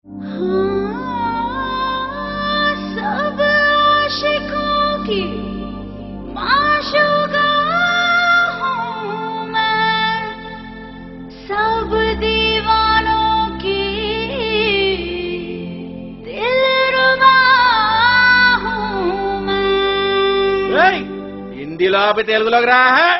सब आशिकों की माशूका हूँ मैं, सब दीवानों की दिलरुबा हूँ मैं। हिंदी लो पे तेलुगु लग रहा है।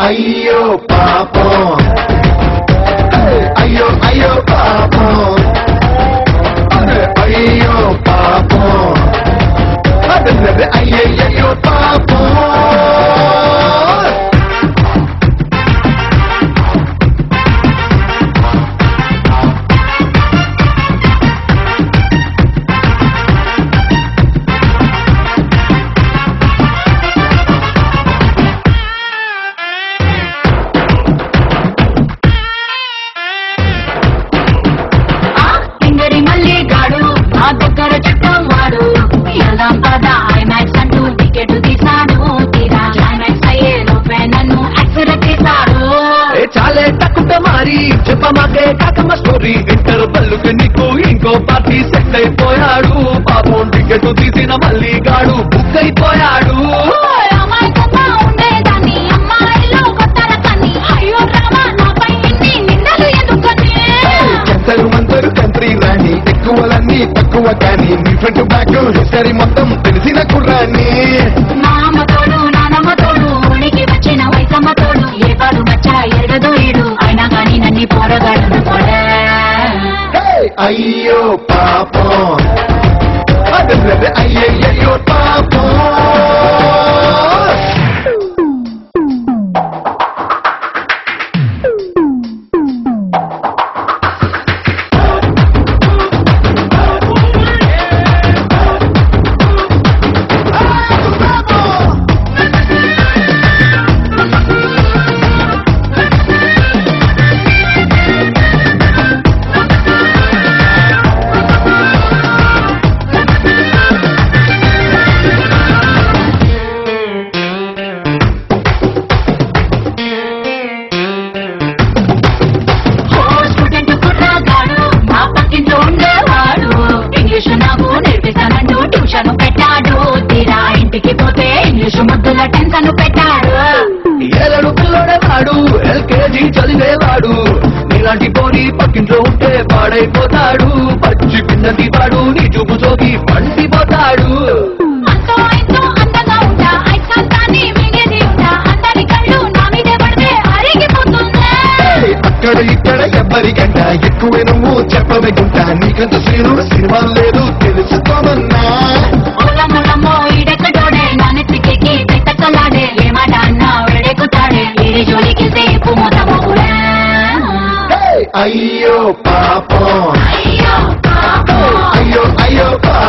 అయ్యో పాపం అయ్యో అయ్యో పాపం అయ్యో పాపం అయ్యో పాపం చాలే తక్కువ మారి చెప్పమాకే కాకమ్మ స్టోరీ ఇంటర్ పల్లుకి నీకు ఇంకో పార్టీ సెట్ అయిపోయాడు పాపం టికెట్ తీసిన మళ్ళీ గాడు బుక్ అయిపోయాడు చెత్తరు మంతరు కంట్రీ రాని ఎక్కువలన్నీ తక్కువ కానీ మీ ఫ్రంట్ బ్యాక్ హిస్టరీ మొత్తం తెలిసిన కుర్రాన్ని అయ్యో పాపం అయ్యో పాపం ఏలడు పిల్లడేవాడు ఎల్కేజీ చదివేవాడు నీలాంటి పోరి పక్కింట్లో ఉంటే పాడైపోతాడు పచ్చి పిండి వాడు నీ చూపు సోకి పండిపోతాడు అక్కడ ఇక్కడ ఎవ్వరికంట ఎక్కువే నువ్వు చెప్పవే గుంట నీకంత శ్రీనుడు సినిమా లేదు తెలుసుకోమన్నా అయ్యో పాపం అయ్యో అయ్యో పాపం